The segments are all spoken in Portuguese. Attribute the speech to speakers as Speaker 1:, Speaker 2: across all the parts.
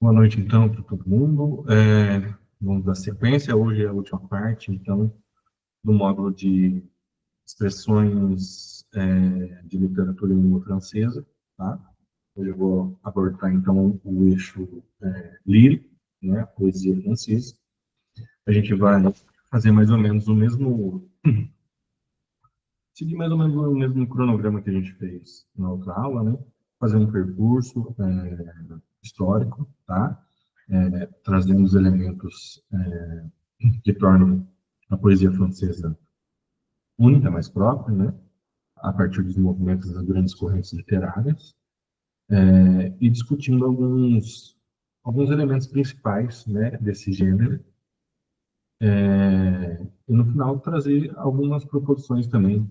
Speaker 1: Boa noite, então, para todo mundo. Vamos dar sequência. Hoje é a última parte, então, do módulo de expressões de literatura em língua francesa. Tá? Hoje eu vou abordar, então, o eixo lírico, né, poesia francesa. A gente vai fazer mais ou menos o mesmo, seguir mais ou menos o mesmo cronograma que a gente fez na outra aula, né? Fazer um percurso histórico, tá? Trazendo os elementos que tornam a poesia francesa única, mais própria, né? A partir dos movimentos das grandes correntes literárias, e discutindo alguns elementos principais, né, desse gênero, e no final trazer algumas proposições também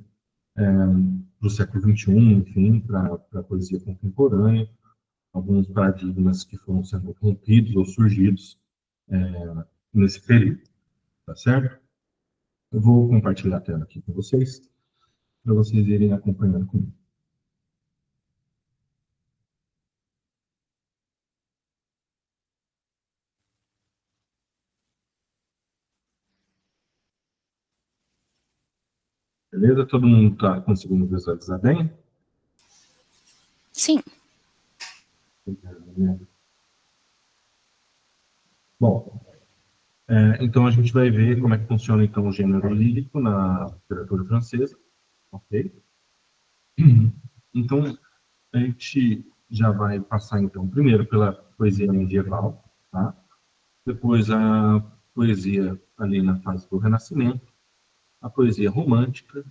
Speaker 1: do século XXI, enfim, para a poesia contemporânea, alguns paradigmas que foram sendo rompidos ou surgidos nesse período, tá certo? Eu vou compartilhar a tela aqui com vocês, para vocês irem acompanhando comigo. Beleza? Todo mundo está conseguindo visualizar bem?
Speaker 2: Sim.
Speaker 1: Bom, então a gente vai ver como é que funciona então o gênero lírico na literatura francesa, ok? Então a gente já vai passar então primeiro pela poesia medieval, tá? Depois a poesia ali na fase do Renascimento, a poesia romântica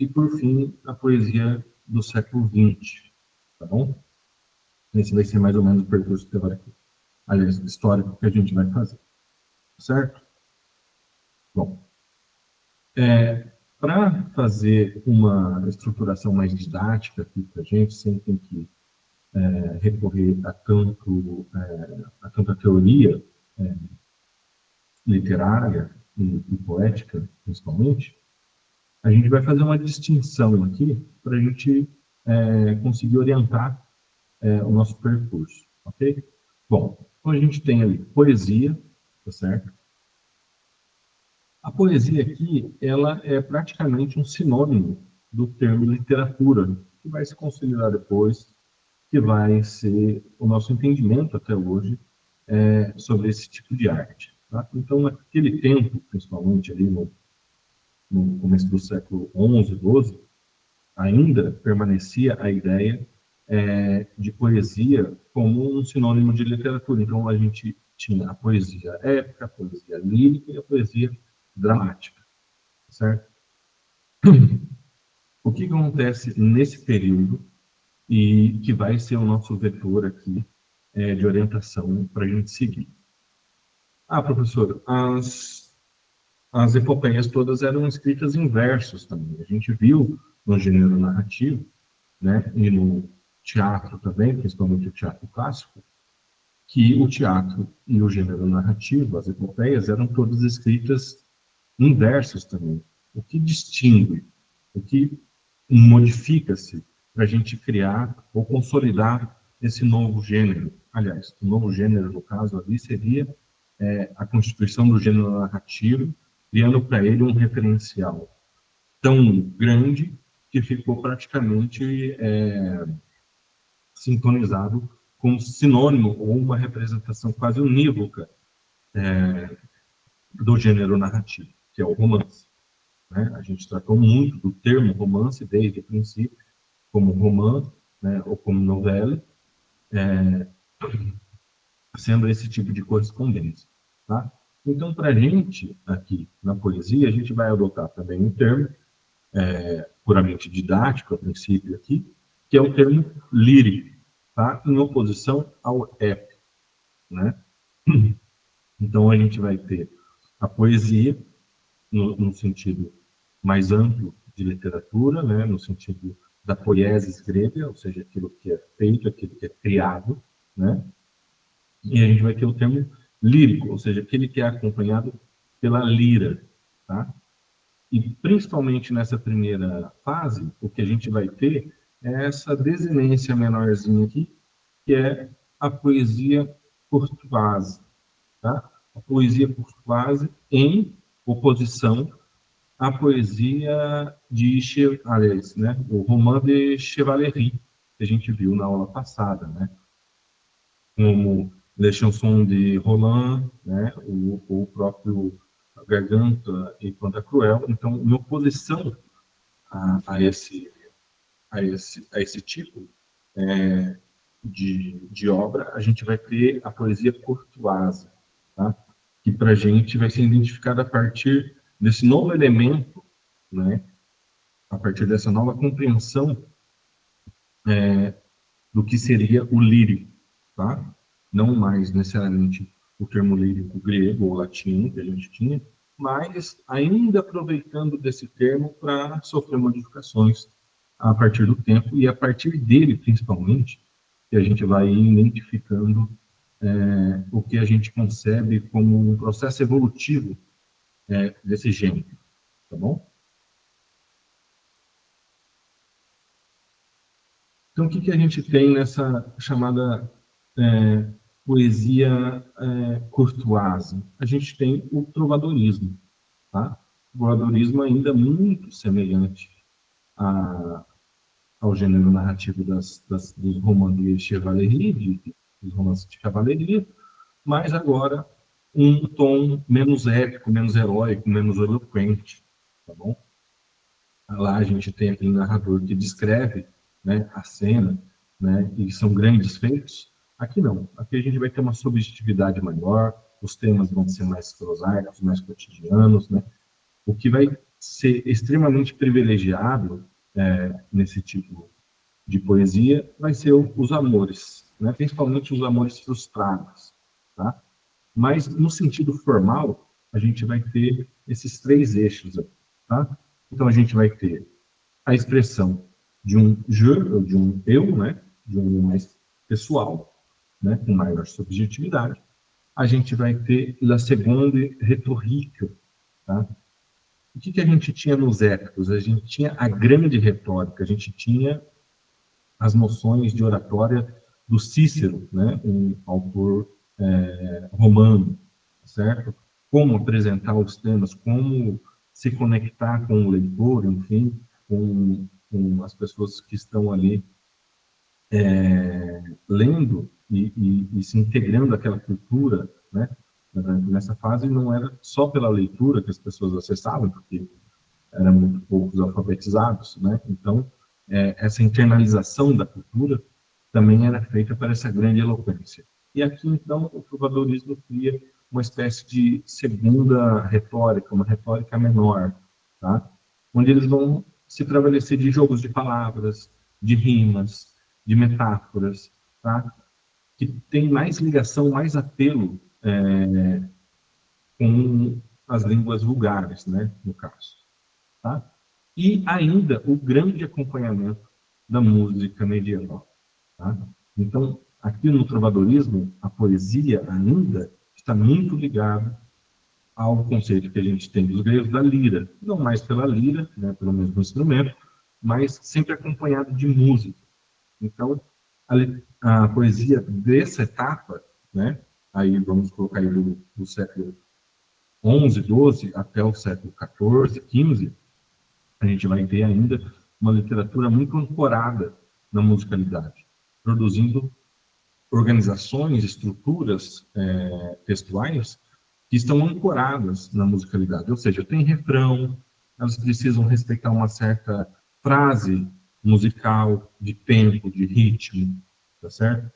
Speaker 1: e por fim a poesia do século XX, tá bom? Esse vai ser mais ou menos o percurso teórico, aliás, histórico que a gente vai fazer, certo? Bom, para fazer uma estruturação mais didática aqui para a gente, sem ter que recorrer a tanta teoria literária e poética, principalmente, a gente vai fazer uma distinção aqui para a gente conseguir orientar o nosso percurso, ok? Bom, então a gente tem ali poesia, tá certo? A poesia aqui, ela é praticamente um sinônimo do termo literatura, que vai se consolidar depois, que vai ser o nosso entendimento até hoje sobre esse tipo de arte. Tá? Então, naquele tempo, principalmente ali no começo do século XI, XII, ainda permanecia a ideia de poesia como um sinônimo de literatura. Então, a gente tinha a poesia épica, a poesia lírica e a poesia dramática, certo? O que acontece nesse período e que vai ser o nosso vetor aqui de orientação para a gente seguir? Ah, professor, as epopeias todas eram escritas em versos também. A gente viu no gênero narrativo, né, e no teatro também, principalmente o teatro clássico, que o teatro e o gênero narrativo, as epopeias, eram todas escritas em versos também. O que distingue, o que modifica-se para a gente criar ou consolidar esse novo gênero. Aliás, o novo gênero, no caso ali, seria a constituição do gênero narrativo, criando para ele um referencial tão grande que ficou praticamente sintonizado como sinônimo ou uma representação quase unívoca do gênero narrativo, que é o romance. Né? A gente tratou muito do termo romance desde o princípio, como romance, né, ou como novela, sendo esse tipo de correspondência. Tá? Então, para a gente, aqui na poesia, a gente vai adotar também um termo puramente didático, a princípio aqui, que é o termo lírico, tá? Em oposição ao épico. Né? Então, a gente vai ter a poesia, no sentido mais amplo de literatura, né? No sentido da poiesis grega, ou seja, aquilo que é feito, aquilo que é criado, né? E a gente vai ter o termo lírico, ou seja, aquele que é acompanhado pela lira, tá? E principalmente nessa primeira fase, o que a gente vai ter é essa desinência menorzinha aqui, que é a poesia courtoise, tá? A poesia courtoise em oposição à poesia de, aliás, né, o roman de chevalerie, que a gente viu na aula passada, né? Como Les Chansons de Roland, né, o próprio Garganta e Pantagruel. Então, em oposição a esse tipo de obra, a gente vai ter a poesia courtoise, tá? Que para a gente vai ser identificada a partir desse novo elemento, né? A partir dessa nova compreensão do que seria o lírico, tá? Não mais necessariamente o termo lírico grego ou latino que a gente tinha, mas ainda aproveitando desse termo para sofrer modificações a partir do tempo e a partir dele, principalmente, que a gente vai identificando o que a gente concebe como um processo evolutivo desse gênero, tá bom? Então, o que a gente tem nessa chamada poesia courtoise? A gente tem o trovadorismo, tá? O trovadorismo ainda é muito semelhante ao gênero narrativo dos romances de chevalerie, dos romances de cavalaria, mas agora um tom menos épico, menos heróico, menos eloquente, tá bom? Lá a gente tem aquele narrador que descreve, né, a cena, né, e são grandes feitos. Aqui não. Aqui a gente vai ter uma subjetividade maior, os temas vão ser mais prosaicos, mais cotidianos, né? O que vai ser extremamente privilegiado nesse tipo de poesia vai ser os amores, né? Principalmente os amores frustrados, tá? Mas no sentido formal, a gente vai ter esses três eixos, tá? Então a gente vai ter a expressão de um je, ou de um eu, né? De um mais pessoal, né? Com maior subjetividade. A gente vai ter a segunda retórica, tá? O que a gente tinha nos épicos? A gente tinha a grande retórica, a gente tinha as noções de oratória do Cícero, né? Um autor romano, certo? Como apresentar os temas, como se conectar com o leitor, enfim, com as pessoas que estão ali lendo e se integrando àquela cultura, né? Nessa fase não era só pela leitura que as pessoas acessavam, porque eram muito poucos alfabetizados, né? Então, essa internalização da cultura também era feita para essa grande eloquência. E aqui, então, o trovadorismo cria uma espécie de segunda retórica, uma retórica menor, tá? Onde eles vão se prevalecer de jogos de palavras, de rimas, de metáforas, tá? Que tem mais ligação, mais apelo com as línguas vulgares, né, no caso. Tá? E ainda o grande acompanhamento da música medieval. Tá? Então, aqui no trovadorismo, a poesia ainda está muito ligada ao conceito que a gente tem dos gregos da lira. Não mais pela lira, né, pelo mesmo instrumento, mas sempre acompanhado de música. Então, a poesia dessa etapa, né, aí vamos colocar aí do século XI, XII até o século XIV, XV, a gente vai ter ainda uma literatura muito ancorada na musicalidade, produzindo organizações, estruturas textuais que estão ancoradas na musicalidade. Ou seja, tem refrão, elas precisam respeitar uma certa frase musical, de tempo, de ritmo, tá certo?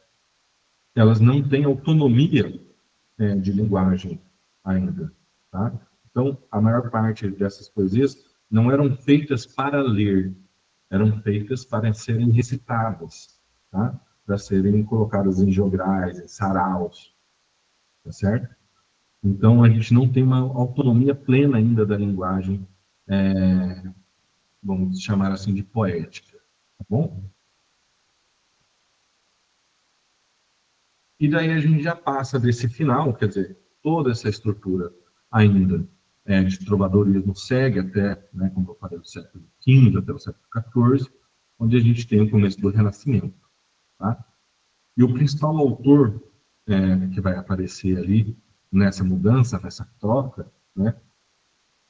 Speaker 1: Elas não têm autonomia de linguagem ainda, tá? Então, a maior parte dessas poesias não eram feitas para ler, eram feitas para serem recitadas, tá? Para serem colocadas em jograis, em saraus, tá certo? Então, a gente não tem uma autonomia plena ainda da linguagem, vamos chamar assim de poética, tá bom? E daí a gente já passa desse final, quer dizer, toda essa estrutura ainda de trovadorismo segue até, né, como eu falei, do século XV até o século XIV, onde a gente tem o começo do Renascimento. Tá? E o principal autor que vai aparecer ali nessa mudança, nessa troca, né,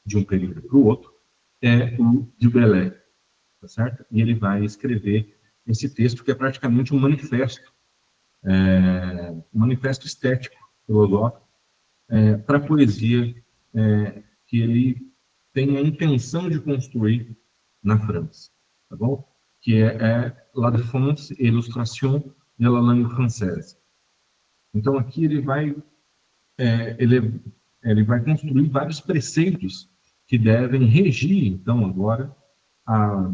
Speaker 1: de um período para o outro, é o Du Bellay, tá certo? E ele vai escrever esse texto que é praticamente um manifesto estético, filosófico, para a poesia que ele tem a intenção de construir na França, tá bom? Que é La Défense et l'illustration de la langue française. Então aqui ele vai construir vários preceitos que devem regir, então, agora, a,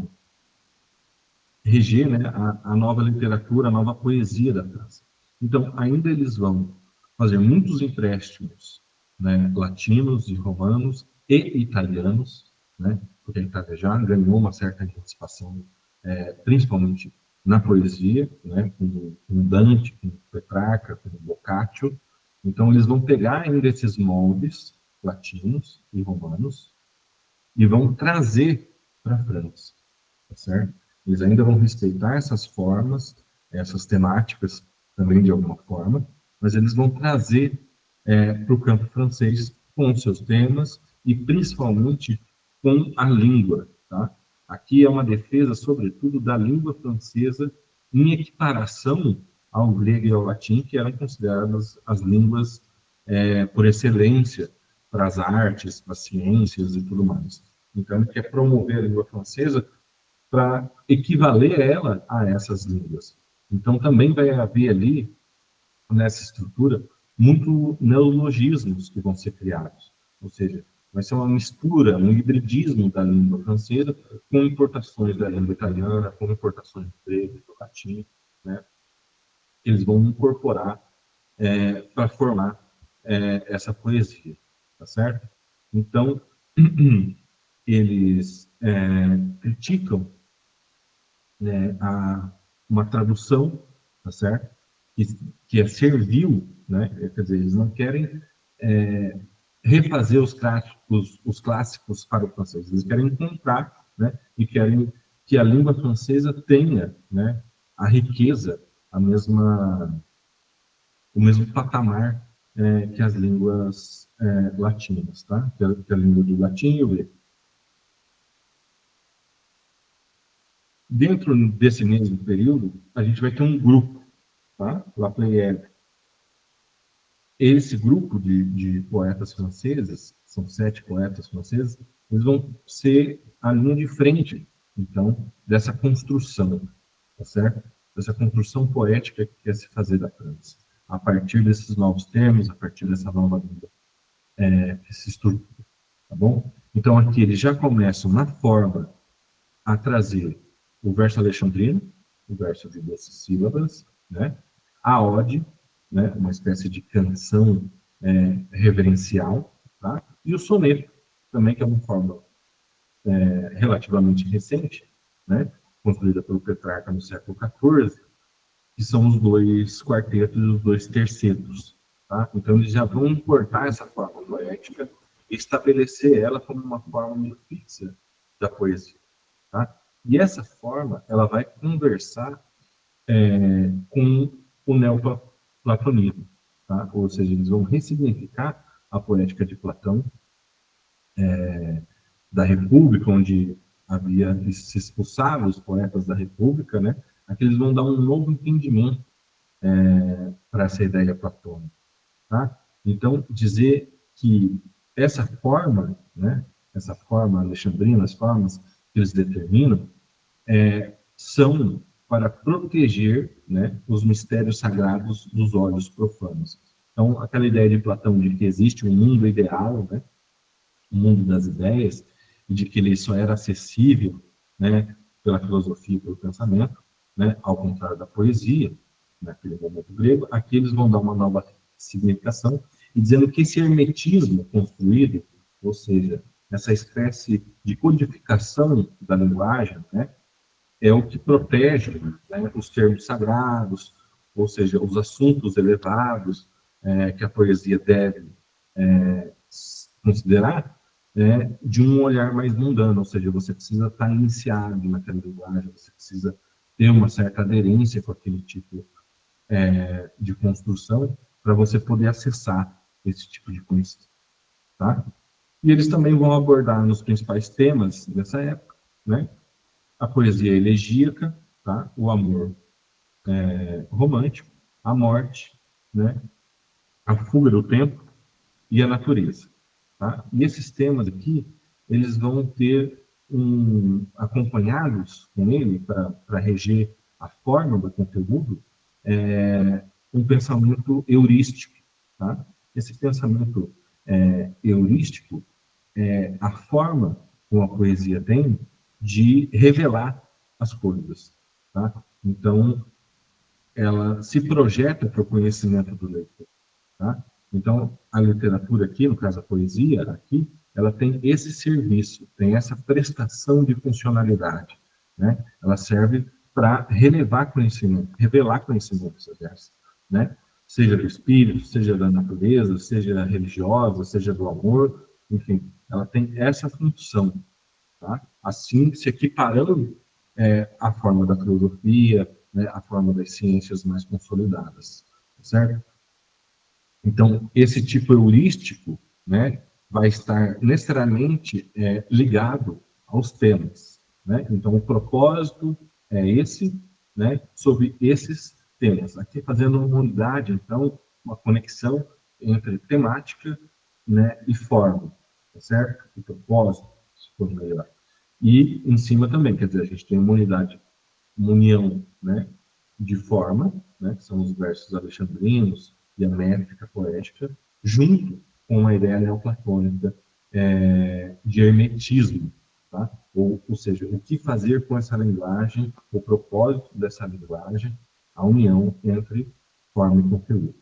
Speaker 1: reger, né, a nova literatura, a nova poesia da França. Então, ainda eles vão fazer muitos empréstimos, né, latinos e romanos e italianos, né, porque a Itália já ganhou uma certa emancipação, principalmente na poesia, né, com Dante, com Petrarca, com Boccaccio. Então, eles vão pegar ainda esses moldes latinos e romanos e vão trazer para a França, tá certo? Eles ainda vão respeitar essas formas, essas temáticas também de alguma forma, mas eles vão trazer para o campo francês com seus temas e principalmente com a língua, tá? Aqui é uma defesa, sobretudo, da língua francesa em equiparação ao grego e ao latim, que eram consideradas as línguas por excelência para as artes, para as ciências e tudo mais. Então, ele quer promover a língua francesa para equivaler ela a essas línguas. Então, também vai haver ali, nessa estrutura, muito neologismos que vão ser criados. Ou seja, vai ser uma mistura, um hibridismo da língua francesa com importações da língua italiana, com importações do grego, do latim, né? Eles vão incorporar para formar essa poesia, tá certo? Então, eles criticam, né, uma tradução, tá certo? Que é servil, né? Quer dizer, eles não querem refazer os clássicos para o francês, eles querem encontrar, né? E querem que a língua francesa tenha, né, a riqueza, o mesmo patamar que as línguas latinas, tá? Que a língua do latim e o grego. Dentro desse mesmo período, a gente vai ter um grupo, tá? La Pléiade. Esse grupo de poetas franceses, são 7 poetas franceses, eles vão ser a linha de frente, então, dessa construção, tá certo? Dessa construção poética que quer se fazer da França, a partir desses novos termos, a partir dessa nova língua que se estrutura, tá bom? Então, aqui eles já começam, na forma, a trazer o verso alexandrino, o verso de 12 sílabas, né? A ode, né? Uma espécie de canção reverencial, tá? E o soneto, também, que é uma forma relativamente recente, né? Construída pelo Petrarca no século XIV, que são os 2 quartetos e os 2 tercetos, tá? Então, eles já vão importar essa forma poética e estabelecer ela como uma forma meio fixa da poesia, tá? E essa forma, ela vai conversar com o neoplatonismo, tá? Ou seja, eles vão ressignificar a poética de Platão, da República, onde havia se expulsado os poetas da República, né? Aqui eles vão dar um novo entendimento para essa ideia platônica, tá? Então, dizer que essa forma, né? Essa forma alexandrina, as formas que eles determinam, são para proteger, né, os mistérios sagrados dos olhos profanos. Então, aquela ideia de Platão de que existe um mundo ideal, né, um mundo das ideias, e de que ele só era acessível, né, pela filosofia e pelo pensamento, né, ao contrário da poesia, naquele momento grego, aqui eles vão dar uma nova significação, e dizendo que esse hermetismo construído, ou seja, essa espécie de codificação da linguagem, né, é o que protege, né, os termos sagrados, ou seja, os assuntos elevados que a poesia deve considerar, de um olhar mais mundano, ou seja, você precisa estar iniciado naquela linguagem, você precisa ter uma certa aderência com aquele tipo de construção para você poder acessar esse tipo de conhecimento, tá? E eles também vão abordar nos principais temas dessa época, né? A poesia elegíaca, tá? O amor romântico, a morte, né? A fuga do tempo e a natureza, tá? E esses temas aqui, eles vão ter acompanhados com ele para reger a forma do conteúdo, um pensamento heurístico, tá? Esse pensamento heurístico é a forma como a poesia tem de revelar as coisas, tá? Então, ela se projeta para o conhecimento do leitor, tá? Então, a literatura aqui, no caso a poesia aqui, ela tem esse serviço, tem essa prestação de funcionalidade, né? Ela serve para relevar conhecimento, revelar conhecimentos, aliás, né? Seja do espírito, seja da natureza, seja religiosa, seja do amor, enfim, ela tem essa função, tá? Assim, se equiparando à forma da filosofia, né, à forma das ciências mais consolidadas, certo? Então, esse tipo heurístico, né, vai estar necessariamente ligado aos temas, né? Então, o propósito é esse, né, sobre esses temas. Aqui fazendo uma unidade, então, uma conexão entre temática, né, e forma, tá certo? E propósito, se for melhor. E em cima também, quer dizer, a gente tem uma unidade, uma união, né, de forma, né, que são os versos alexandrinos e a métrica poética, junto com a ideia neoplatônica de hermetismo, tá? Ou seja, o que fazer com essa linguagem, o propósito dessa linguagem, a união entre forma e conteúdo,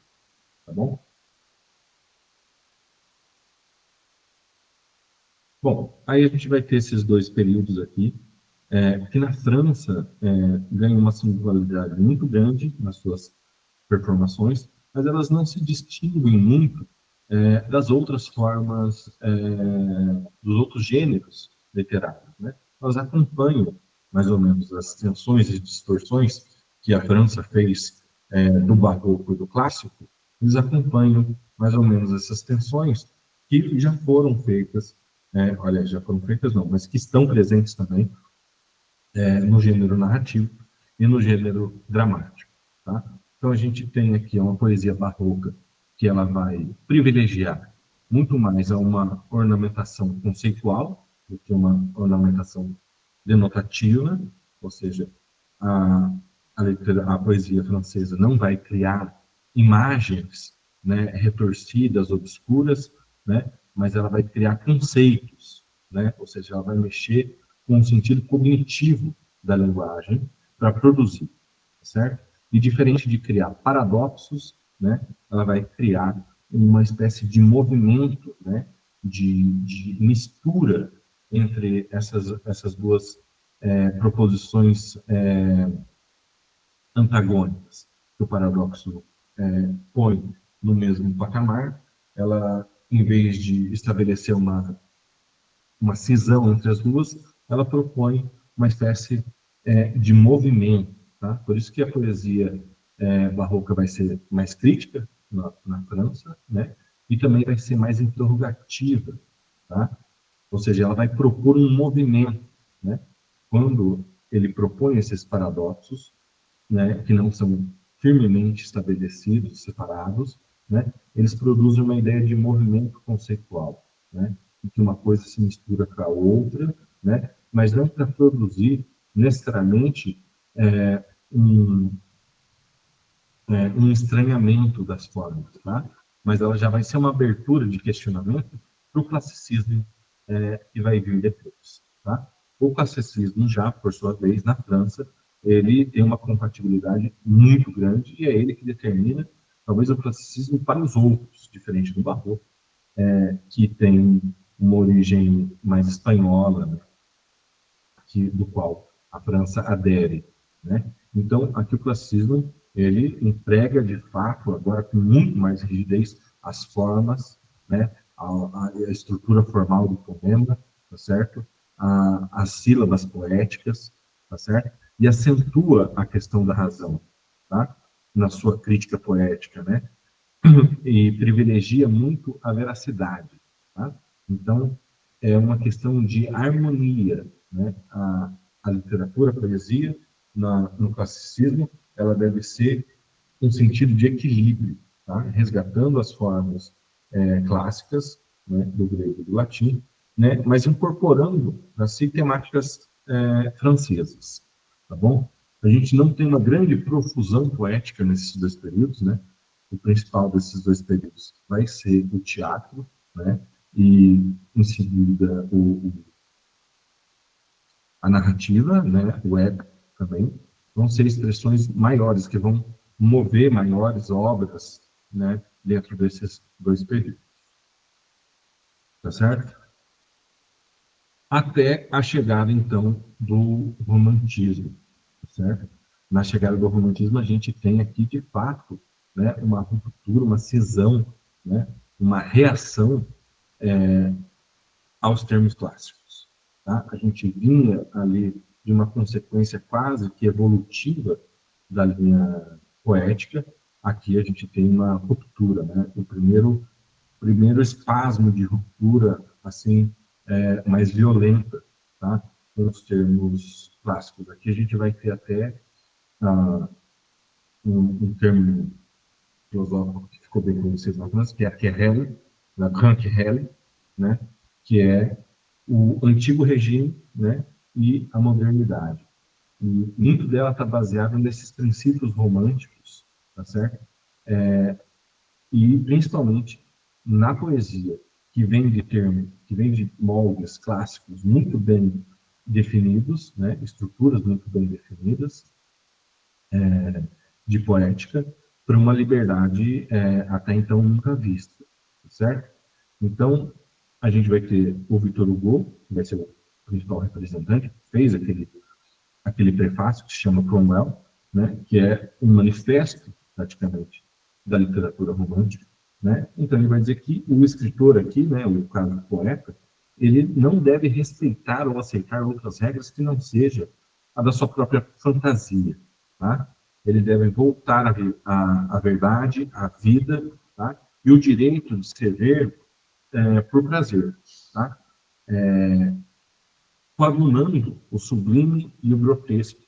Speaker 1: tá bom? Bom, aí a gente vai ter esses dois períodos aqui, que na França ganham uma singularidade muito grande nas suas performações, mas elas não se distinguem muito das outras formas, dos outros gêneros literários, né? Elas acompanham mais ou menos as tensões e distorções que a França fez do barroco e do clássico, eles acompanham mais ou menos essas tensões que já foram feitas, olha, já foram feitas não, mas que estão presentes também no gênero narrativo e no gênero dramático, tá? Então a gente tem aqui uma poesia barroca que ela vai privilegiar muito mais a uma ornamentação conceitual do que uma ornamentação denotativa, ou seja, a, a poesia francesa não vai criar imagens, né, retorcidas, obscuras, né, mas ela vai criar conceitos, né, ou seja, ela vai mexer com o sentido cognitivo da linguagem para produzir, certo? E diferente de criar paradoxos, né, ela vai criar uma espécie de movimento, né, de mistura entre essas duas proposições antagônicas que o paradoxo põe no mesmo patamar. Ela, em vez de estabelecer uma cisão entre as duas, ela propõe uma espécie de movimento. Tá? Por isso que a poesia barroca vai ser mais crítica na França, né? E também vai ser mais interrogativa. Tá? Ou seja, ela vai propor um movimento. Né? Quando ele propõe esses paradoxos, né, que não são firmemente estabelecidos, separados, né, eles produzem uma ideia de movimento conceitual, né, em que uma coisa se mistura com a outra, né, mas não para produzir necessariamente um, um estranhamento das formas, tá? Mas ela já vai ser uma abertura de questionamento para o classicismo que vai vir depois, tá? O classicismo já, por sua vez, na França, ele tem uma compatibilidade muito grande e é ele que determina, talvez, o classicismo para os outros, diferente do barroco, que tem uma origem mais espanhola, né, do qual a França adere, né? Então, aqui o classicismo, ele emprega, de fato, agora com muito mais rigidez, as formas, né? A estrutura formal do poema, tá certo? As sílabas poéticas, tá certo? E acentua a questão da razão, tá? na sua crítica poética, né? E privilegia muito a veracidade, tá? Então, é uma questão de harmonia, né? A literatura, a poesia, no classicismo, ela deve ser um sentido de equilíbrio, tá? Resgatando as formas clássicas, né, do grego e do latim, né, mas incorporando assim temáticas francesas, tá bom? A gente não tem uma grande profusão poética nesses dois períodos, né? O principal desses dois períodos vai ser o teatro, né? E em seguida a narrativa, né? O épico também, vão ser expressões maiores que vão mover maiores obras, né? Dentro desses dois períodos, tá certo? Até a chegada, então, do romantismo, certo? Na chegada do romantismo, a gente tem aqui, de fato, né, uma ruptura, uma cisão, né, uma reação aos termos clássicos. Tá? A gente vinha ali de uma consequência quase que evolutiva da linha poética, aqui a gente tem uma ruptura, né? O primeiro espasmo de ruptura, assim, mais violenta, tá? Com os termos clássicos. Aqui a gente vai ter até um termo filosófico que ficou bem conhecido na França, que é a Querelle, la Grande Querelle, né? Que é o antigo regime, né? E a modernidade. E muito dela está baseado nesses princípios românticos, tá certo? E principalmente na poesia, que vem de moldes clássicos muito bem definidos, né, estruturas muito bem definidas de poética, para uma liberdade até então nunca vista, certo? Então, a gente vai ter o Victor Hugo, que vai ser o principal representante, fez aquele prefácio que se chama Cromwell, né, que é um manifesto, praticamente, da literatura romântica. Né? Então, ele vai dizer que o escritor aqui, né, o caso do poeta, ele não deve respeitar ou aceitar outras regras que não seja a da sua própria fantasia. Tá? Ele deve voltar à verdade, à vida, tá? E o direito de escrever por prazer. Tá? Coadunando o sublime e o grotesco,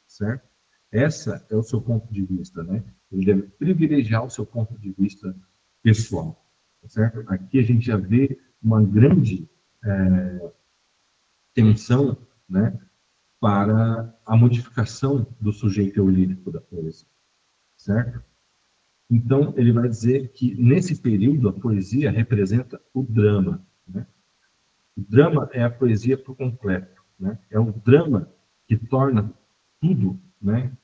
Speaker 1: certo? Essa é o seu ponto de vista, né? Ele deve privilegiar o seu ponto de vista pessoal, certo? Aqui a gente já vê uma grande tensão, né, para a modificação do sujeito lírico da poesia, certo? Então, ele vai dizer que, nesse período, a poesia representa o drama, né? O drama é a poesia por completo, né? É o drama que torna tudo, né?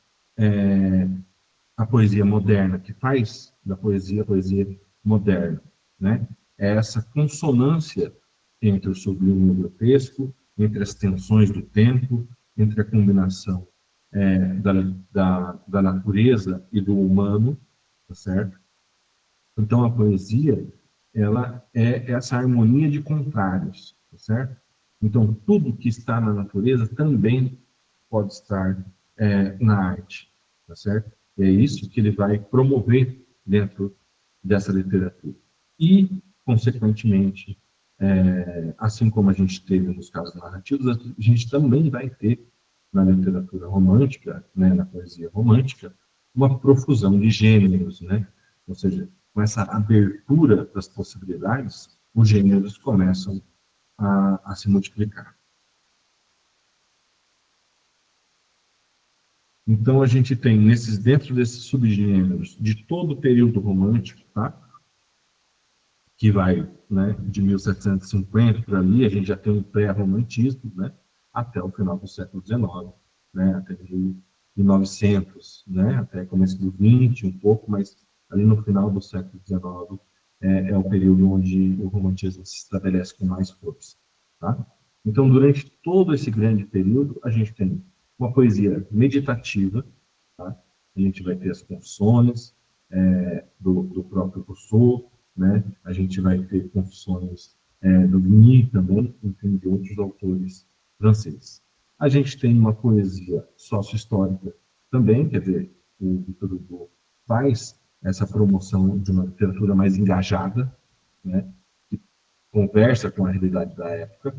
Speaker 1: A poesia moderna, que faz da poesia a poesia moderna, né? É essa consonância entre o sublime e o grotesco, entre as tensões do tempo, entre a combinação da natureza e do humano, tá certo? Então, a poesia, ela é essa harmonia de contrários, tá certo? Então, tudo que está na natureza também pode estar na arte, tá certo? E é isso que ele vai promover dentro dessa literatura. E, consequentemente, assim como a gente teve nos casos narrativos, a gente também vai ter na literatura romântica, né, na poesia romântica, uma profusão de gêneros, né? Ou seja, com essa abertura das possibilidades, os gêneros começam a se multiplicar. Então, a gente tem, dentro desses subgêneros, de todo o período romântico, tá? Que vai, né, de 1750 para ali, a gente já tem um pré-romantismo, né? Até o final do século XIX, né? Até 1900, né? Até começo do 20, um pouco, mas ali no final do século XIX é o período onde o romantismo se estabelece com mais força, tá? Então, durante todo esse grande período, a gente tem uma poesia meditativa, tá? A gente vai ter as confissões do próprio Rousseau, né? A gente vai ter confissões do Vigny também, enfim, de outros autores franceses. A gente tem uma poesia sócio-histórica também, quer dizer, o Victor Hugo faz essa promoção de uma literatura mais engajada, né, que conversa com a realidade da época.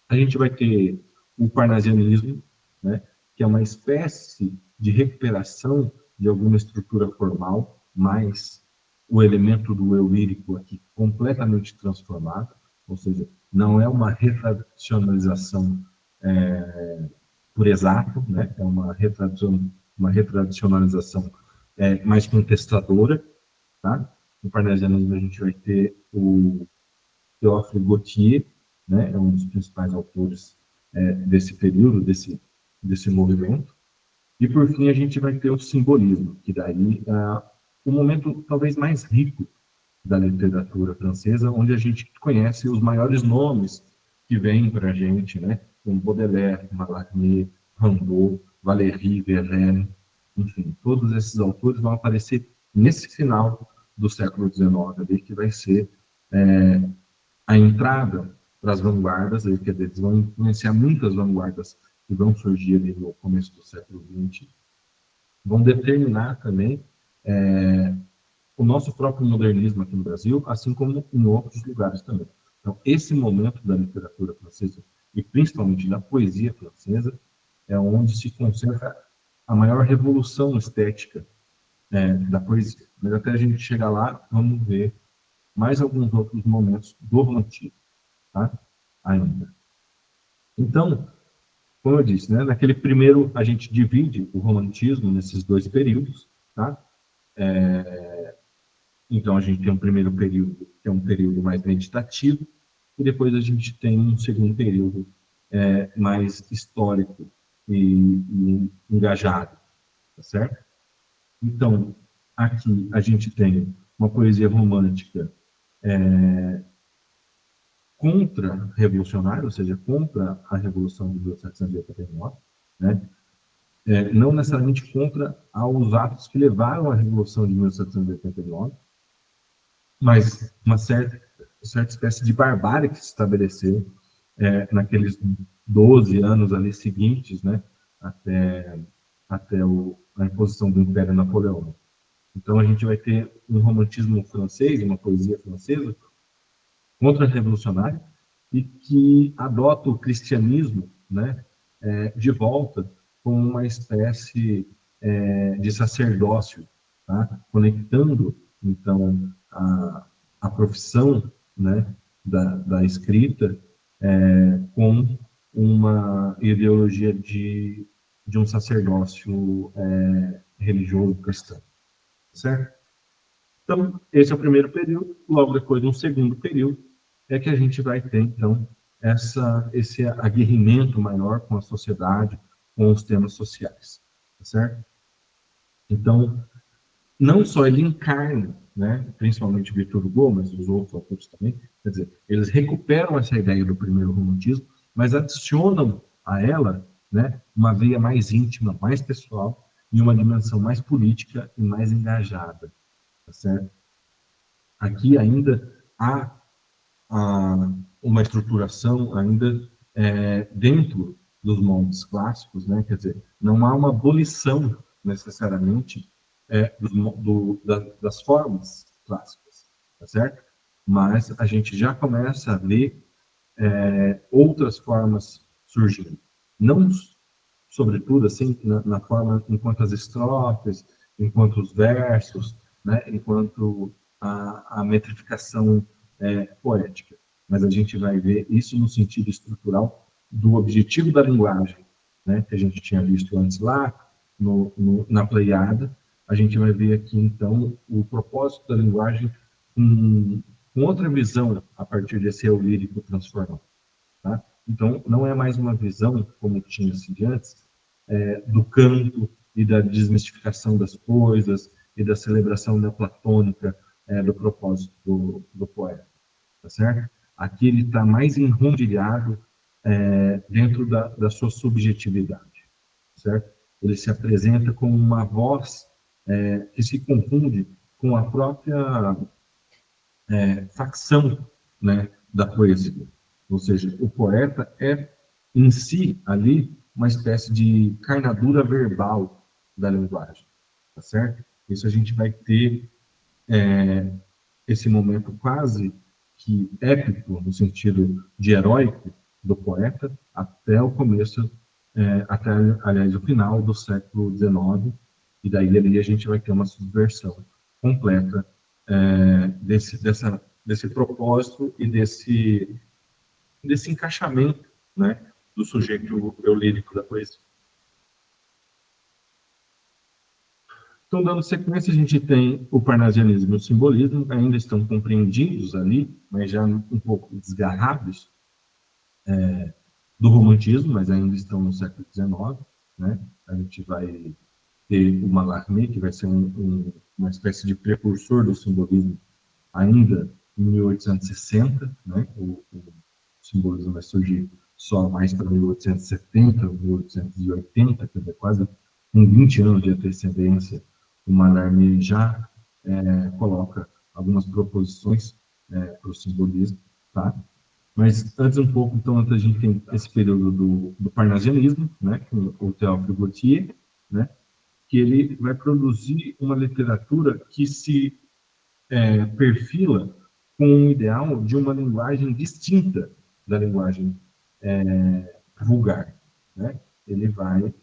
Speaker 1: A gente vai ter o parnasianismo, né, que é uma espécie de recuperação de alguma estrutura formal, mas o elemento do eu lírico aqui completamente transformado, ou seja, não é uma retradicionalização por exato, né, é uma retradicionalização mais contestadora, tá? No parnasianismo a gente vai ter o Théophile Gautier, né, é um dos principais autores desse período, desse movimento. E, por fim, a gente vai ter o simbolismo, que daí é o momento talvez mais rico da literatura francesa, onde a gente conhece os maiores nomes que vêm para a gente, né, como Baudelaire, Mallarmé, Rimbaud, Valéry, Verlaine, enfim, todos esses autores vão aparecer nesse final do século XIX, ali, que vai ser a entrada para as vanguardas, quer dizer, eles vão influenciar muitas vanguardas que vão surgir ali no começo do século XX, vão determinar também o nosso próprio modernismo aqui no Brasil, assim como em outros lugares também. Então, esse momento da literatura francesa, e principalmente da poesia francesa, é onde se concentra a maior revolução estética da poesia. Mas até a gente chegar lá, vamos ver mais alguns outros momentos do romantismo, tá? Ainda. Então, como eu disse, né, naquele primeiro, a gente divide o romantismo nesses dois períodos, tá? Então, a gente tem um primeiro período, que é um período mais meditativo, e depois a gente tem um segundo período mais histórico e engajado, tá certo? Então, aqui a gente tem uma poesia romântica contra-revolucionária, ou seja, contra a Revolução de 1789, né? Não necessariamente contra os atos que levaram à Revolução de 1789, mas uma certa espécie de barbárie que se estabeleceu naqueles 12 anos ali seguintes, né, até a imposição do Império Napoleônico. Então, a gente vai ter um romantismo francês, uma poesia francesa, contra-revolucionária, e que adota o cristianismo, né, de volta como uma espécie de sacerdócio, tá? Conectando, então, a profissão, né, da escrita com uma ideologia de um sacerdócio religioso cristão, certo? Então, esse é o primeiro período. Logo depois, no segundo período, é que a gente vai ter, então, esse aguerrimento maior com a sociedade, com os temas sociais, tá certo? Então, não só ele encarna, né, principalmente Victor Hugo, mas os outros autores também, quer dizer, eles recuperam essa ideia do primeiro romantismo, mas adicionam a ela, né, uma veia mais íntima, mais pessoal, e uma dimensão mais política e mais engajada, tá certo? Aqui ainda há uma estruturação ainda dentro dos moldes clássicos, né? Quer dizer, não há uma abolição necessariamente das formas clássicas, tá certo? Mas a gente já começa a ver outras formas surgindo. Não, sobretudo, assim, na forma enquanto as estrofes, enquanto os versos, né, enquanto a metrificação poética. Mas a gente vai ver isso no sentido estrutural do objetivo da linguagem, né, que a gente tinha visto antes lá, na Pleiada. A gente vai ver aqui, então, o propósito da linguagem com outra visão a partir desse eu lírico transformado. Tá? Então, não é mais uma visão, como tinha-se de antes, do canto e da desmistificação das coisas e da celebração neoplatônica do propósito do poeta, tá certo? Aqui ele está mais enrondilhado dentro da sua subjetividade, certo? Ele se apresenta como uma voz que se confunde com a própria facção, né, da poesia. Ou seja, o poeta é, em si, ali, uma espécie de carnadura verbal da linguagem, tá certo? Isso a gente vai ter esse momento quase que épico, no sentido de heróico, do poeta, até o começo, até, aliás, o final do século XIX, e daí ali a gente vai ter uma subversão completa desse propósito e desse encaixamento, né, do sujeito eulírico da poesia. Então, dando sequência, a gente tem o parnasianismo e o simbolismo, ainda estão compreendidos ali, mas já um pouco desgarrados do romantismo, mas ainda estão no século XIX. Né? A gente vai ter o Mallarmé, que vai ser uma espécie de precursor do simbolismo ainda em 1860. Né? O simbolismo vai surgir só mais para 1870, 1880, quer dizer, quase com 20 anos de antecedência, o Mallarmé já coloca algumas proposições para o simbolismo, tá? Mas antes um pouco, então, antes a gente tem esse período do parnasianismo, né, com o Théophile Gautier, né, que ele vai produzir uma literatura que se perfila com um ideal de uma linguagem distinta da linguagem vulgar. Né? Ele vai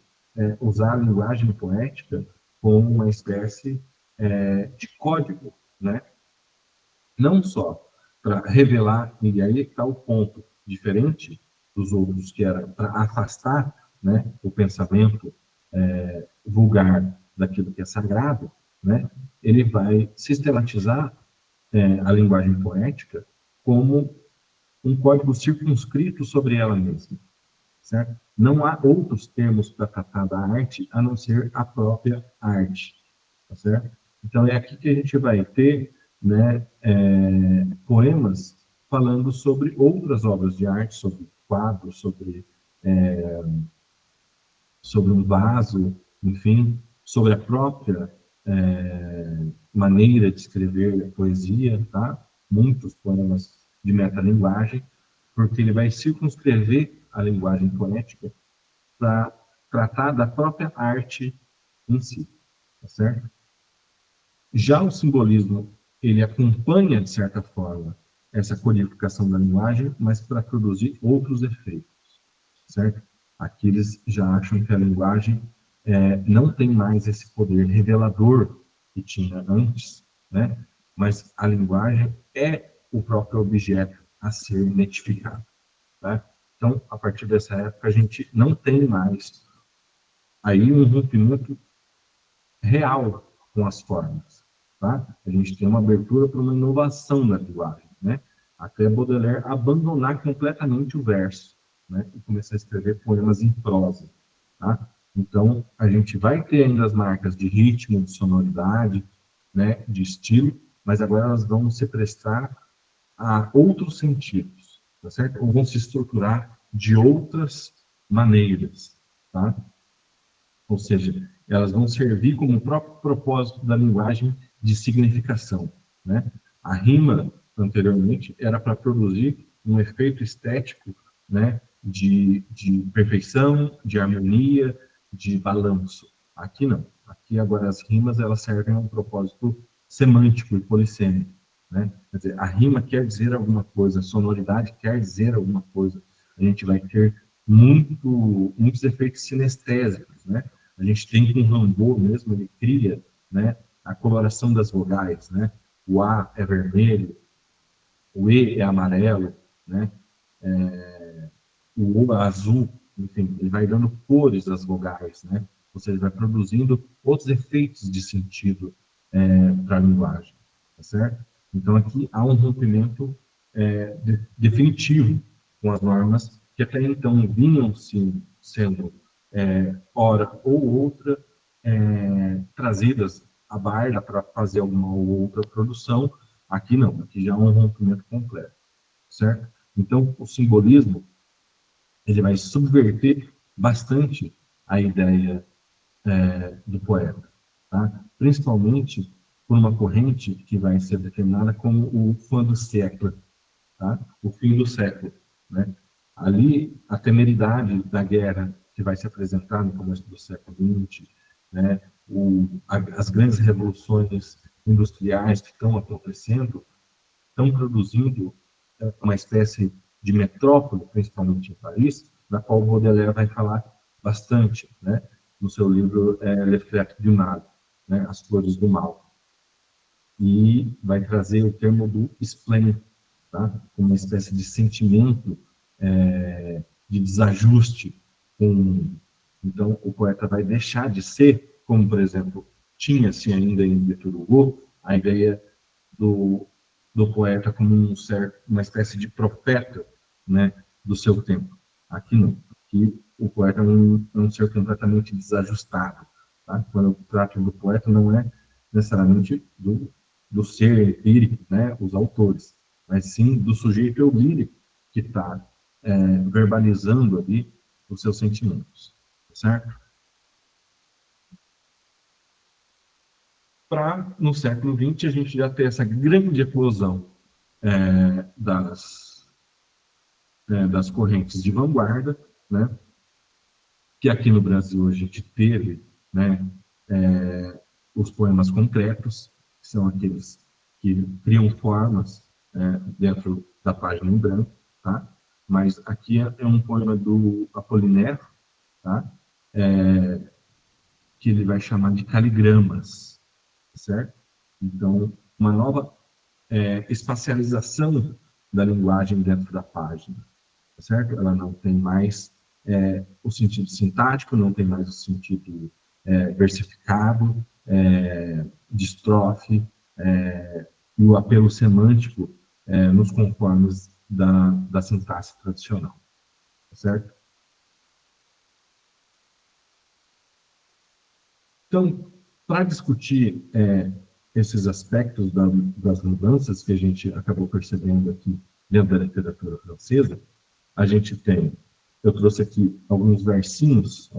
Speaker 1: usar a linguagem poética como uma espécie de código, né? Não só para revelar, e aí está o ponto diferente dos outros, que era para afastar, né, o pensamento vulgar daquilo que é sagrado, né? Ele vai sistematizar a linguagem poética como um código circunscrito sobre ela mesma, certo? Não há outros termos para tratar da arte a não ser a própria arte, tá certo? Então é aqui que a gente vai ter, né, poemas falando sobre outras obras de arte, sobre quadros, sobre um vaso, enfim, sobre a própria maneira de escrever poesia, tá? Muitos poemas de metalinguagem, porque ele vai circunscrever a linguagem poética para tratar da própria arte em si, tá certo? Já o simbolismo, ele acompanha, de certa forma, essa codificação da linguagem, mas para produzir outros efeitos, certo? Aqui eles já acham que a linguagem não tem mais esse poder revelador que tinha antes, né? Mas a linguagem é o próprio objeto a ser identificado, tá? Então, a partir dessa época, a gente não tem mais aí um rompimento real com as formas, tá? A gente tem uma abertura para uma inovação na linguagem, né? Até Baudelaire abandonar completamente o verso, né? E começar a escrever poemas em prosa, tá? Então, a gente vai ter ainda as marcas de ritmo, de sonoridade, né? De estilo, mas agora elas vão se prestar a outros sentidos, tá certo? Ou vão se estruturar de outras maneiras, tá? Ou seja, elas vão servir como o próprio propósito da linguagem de significação, né? A rima, anteriormente, era para produzir um efeito estético, né, de perfeição, de harmonia, de balanço. Aqui não. Aqui agora as rimas elas servem a um propósito semântico e polissêmico, né? Quer dizer, a rima quer dizer alguma coisa, a sonoridade quer dizer alguma coisa. A gente vai ter muitos efeitos sinestésicos, né? A gente tem com o Rimbaud mesmo, ele cria, né, a coloração das vogais, né? O A é vermelho, o E é amarelo, né? O O é azul, enfim, ele vai dando cores às vogais, né? Ou seja, vai produzindo outros efeitos de sentido para a linguagem, tá certo? Então aqui há um rompimento definitivo com as normas que até então vinham sendo hora ou outra trazidas à baila para fazer alguma ou outra produção. Aqui não, aqui já é um rompimento completo, certo? Então o simbolismo ele vai subverter bastante a ideia do poeta, tá? Principalmente por uma corrente que vai ser determinada como o fim do século, tá? O fim do século, né? Ali, a temeridade da guerra que vai se apresentar no começo do século XX, né? as grandes revoluções industriais que estão acontecendo, estão produzindo uma espécie de metrópole, principalmente em Paris, da qual o Baudelaire vai falar bastante, né, no seu livro Le Fleuve du Mal, né, As Flores do Mal. E vai trazer o termo do spleen, tá, como uma espécie de sentimento de desajuste. Então, o poeta vai deixar de ser, como, por exemplo, tinha-se ainda em Victor Hugo, a ideia do poeta como uma espécie de profeta, né, do seu tempo. Aqui não. Aqui o poeta é um ser completamente desajustado. Tá? Quando eu trato do poeta, não é necessariamente do ser empírico, né, os autores, mas sim do sujeito eu lírico que está verbalizando ali os seus sentimentos. Certo? Para, no século XX, a gente já ter essa grande eclosão das correntes de vanguarda, né, que aqui no Brasil a gente teve, né, os poemas concretos, que são aqueles que criam formas dentro da página em branco, tá? Mas aqui é um poema do Apollinaire, tá? Que ele vai chamar de caligramas, certo? Então, uma nova espacialização da linguagem dentro da página, certo? Ela não tem mais o sentido sintático, não tem mais o sentido versificado, de estrofe, e o apelo semântico nos conformes da sintaxe tradicional, certo? Então, para discutir esses aspectos das mudanças que a gente acabou percebendo aqui dentro da literatura francesa, a gente tem, eu trouxe aqui alguns versos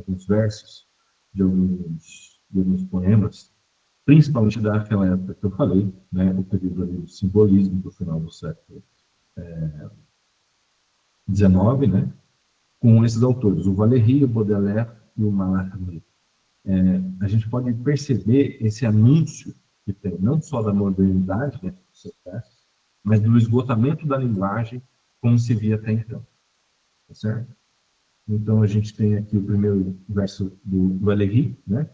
Speaker 1: de alguns poemas, principalmente daquela época que eu falei, né, o período ali do simbolismo do final do século XIX, né, com esses autores, o Valéry, o Baudelaire e o Mallarmé. A gente pode perceber esse anúncio que tem, não só da modernidade dentro dos seus versos, mas do esgotamento da linguagem como se via até então. Tá certo? Então, a gente tem aqui o primeiro verso do Valéry, né?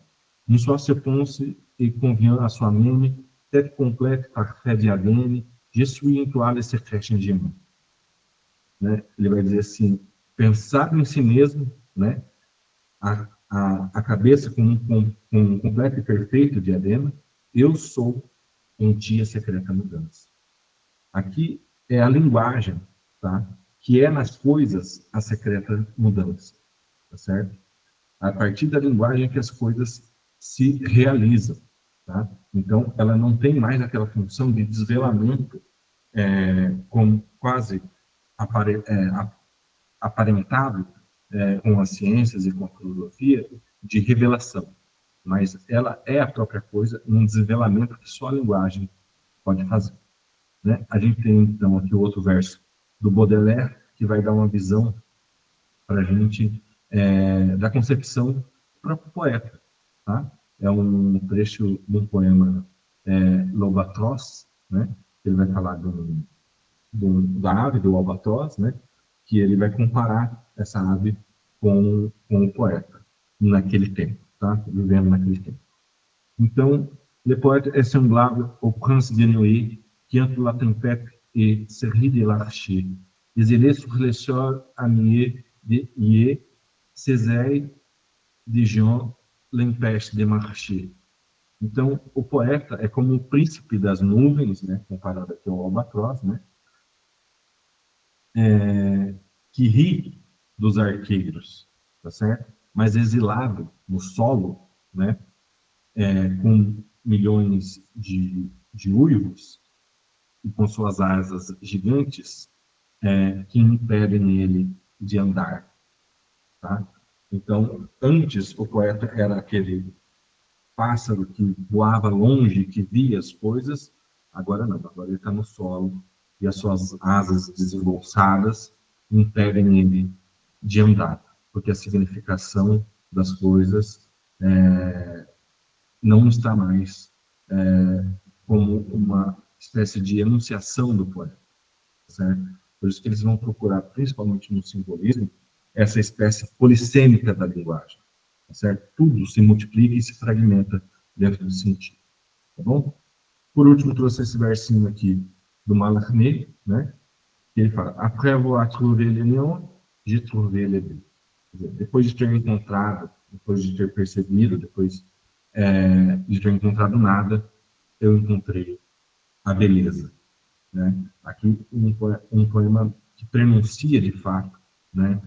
Speaker 1: Une soit se pense et convient à soi-même, tête complète, parfait diadème, je suis une toile secrète de mim. Né? Ele vai dizer assim, pensar em si mesmo, né? A cabeça com um completo e perfeito diadema, eu sou em ti a secreta mudança. Aqui é a linguagem, tá? Que é nas coisas a secreta mudança, tá certo? A partir da linguagem que as coisas se realizam, tá? Então, ela não tem mais aquela função de desvelamento, como quase aparentado com as ciências e com a filosofia, de revelação. Mas ela é a própria coisa, um desvelamento que só a linguagem pode fazer. Né? A gente tem, então, aqui o outro verso do Baudelaire, que vai dar uma visão para a gente da concepção do próprio poeta. Tá? É um trecho de um poema L'Albatros, né? Ele vai falar da ave, do albatroz, né? Que ele vai comparar essa ave com o poeta naquele tempo, tá? Vivendo naquele tempo. Então, le poète est semblable au prince de nuit qui entre la tempête et se rit de l'archer. Isolé sur les shores amies de Ié, Césaire de Jean l'empêche de marcher. Então, o poeta é como o príncipe das nuvens, né, comparado aqui ao albatroz, né, que ri dos arqueiros, tá certo? Mas exilado no solo, né, com milhões de uivos e com suas asas gigantes que impedem ele de andar, tá? Então, antes o poeta era aquele pássaro que voava longe, que via as coisas, agora não, agora ele está no solo e as suas asas desembolsadas impedem ele de andar, porque a significação das coisas não está mais como uma espécie de enunciação do poema, certo? Por isso que eles vão procurar, principalmente no simbolismo, essa espécie polissêmica da linguagem, tá certo? Tudo se multiplica e se fragmenta dentro do sentido, tá bom? Por último, trouxe esse versinho aqui do Mallarmé, né? Que ele fala: Après avoir trouvé les lions, j'ai trouvé les bœufs. Depois de ter encontrado, depois de ter percebido, depois de ter encontrado nada, eu encontrei a beleza, né? Aqui um poema que prenuncia de fato, né,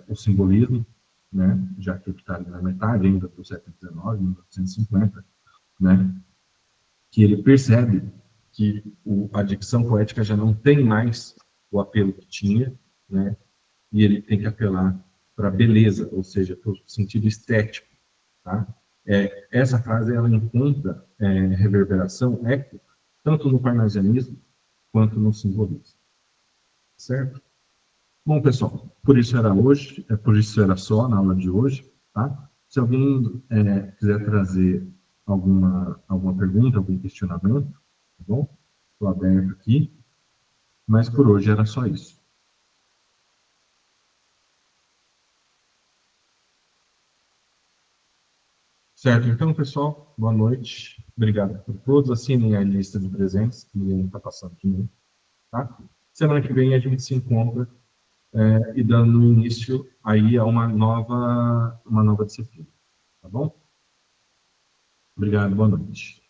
Speaker 1: o simbolismo, né, já que está ali na metade ainda do século XIX, 1950, né, que ele percebe que a dicção poética já não tem mais o apelo que tinha, né, e ele tem que apelar para a beleza, ou seja, para o sentido estético, tá? Essa frase ela encontra reverberação, eco, tanto no parnasianismo quanto no simbolismo, certo? Bom, pessoal, por isso era hoje, por isso era só na aula de hoje, tá? Se alguém quiser trazer alguma pergunta, algum questionamento, tá bom? Estou aberto aqui, mas por hoje era só isso. Certo, então, pessoal, boa noite. Obrigado por todos. Assinem a lista de presentes que ninguém está passando aqui, né? Tá? Semana que vem a gente se encontra e dando início aí a uma nova disciplina, tá bom? Obrigado, boa noite.